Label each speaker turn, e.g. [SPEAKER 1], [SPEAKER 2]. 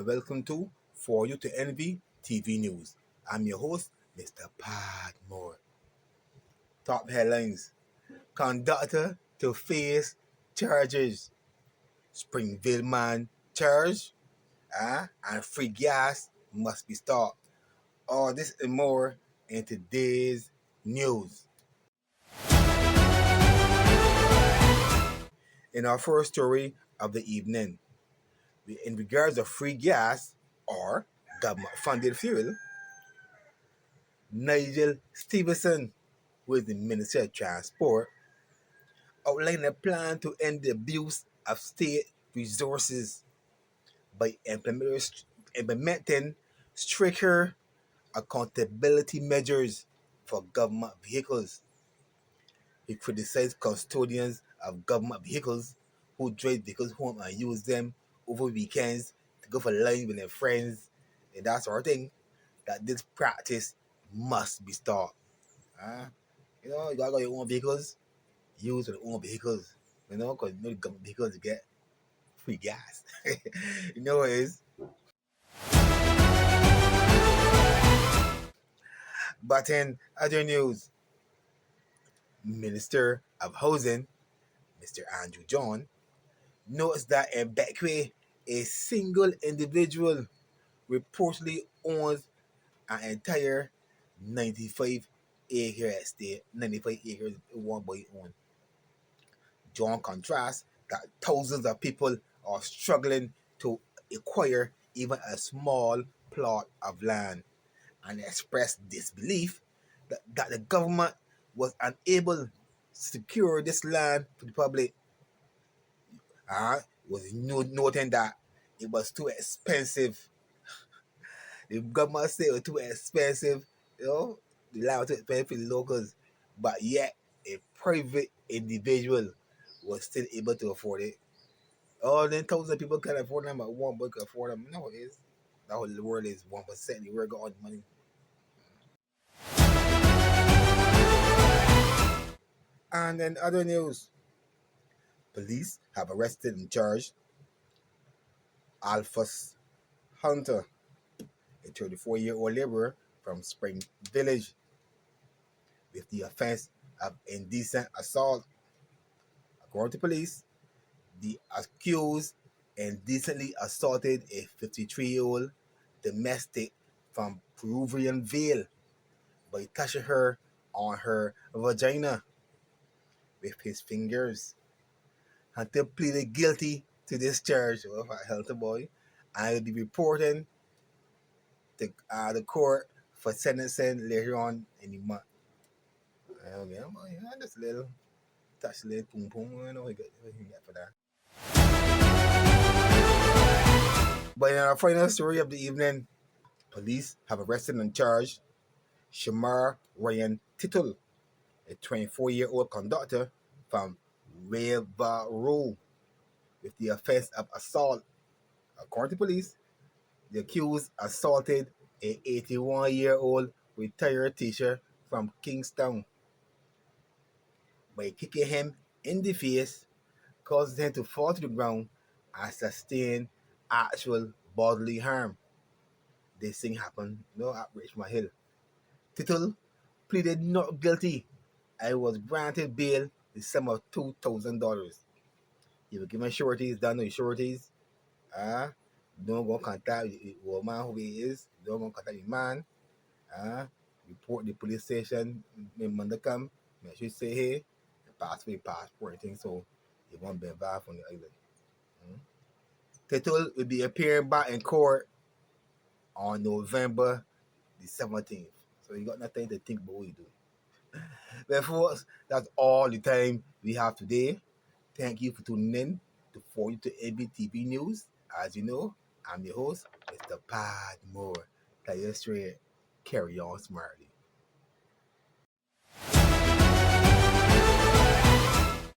[SPEAKER 1] and welcome to For You to Envy TV News. I'm your host, Mr. Padmore. Top headlines: Conductor to face charges. Springville man charged, and free gas must be stopped. All this and more in today's news. In our first story of the evening, in regards of free gas or government-funded fuel, Nigel Stevenson, who is the Minister of Transport, outlined a plan to end the abuse of state resources by implementing stricter accountability measures for government vehicles. He criticized custodians of government vehicles who drive vehicles home and use them over weekends to go for lunch with their friends and that sort of thing, that this practice must be stopped. You gotta got your own vehicles, use your own vehicles, because the government vehicles get free gas. You know what it is? But in other news, Minister of Housing, Mr. Andrew John, notes that in Beckway, a single individual reportedly owns an entire 95-acre estate. 95 acres one by own. John contrasts that thousands of people are struggling to acquire even a small plot of land, and expressed disbelief that the government was unable to secure this land for the public. Was noting that it was too expensive. The government said it was too expensive, the land was too expensive for the locals, but yet a private individual was still able to afford it. All then thousands of people can afford them, but one boy can afford them. No, it is. The whole world is 1%. The world got all the money. And then other news. Police have arrested and charged Alphas Hunter, a 34-year-old laborer from Spring Village, with the offense of indecent assault. According to police, the accused indecently assaulted a 53-year-old domestic from Peruvian Vale by touching her on her vagina with his fingers. Hunter pleaded guilty to this charge of a healthy boy and will be reporting to the court for sentencing later on in the month. Okay, just a little touch, a little boom boom. What you get for that. But in our final story of the evening, police have arrested and charged Shamar Ryan Tittle, a 24-year-old conductor from Railroad, with the offense of assault. According to police, the accused assaulted an 81-year-old retired teacher from Kingston by kicking him in the face, causing him to fall to the ground and sustain actual bodily harm. This thing happened at Richmond Hill. Tittle pleaded not guilty and was granted bail the sum of $2,000. He was given sureties, done with sureties. Don't go contact the woman who he is. Don't go contact the man. Report the police station. When Monday come, make sure you say hey, passport and things, so he won't be involved on the island. Tittle will be appearing back in court on November the 17th. So you got nothing to think about what you do. But folks, that's all the time we have today. Thank you for tuning in to For You to Envy TV News. As you know, I'm your host, Mr. Padmore. Tell you straight, carry on smartly.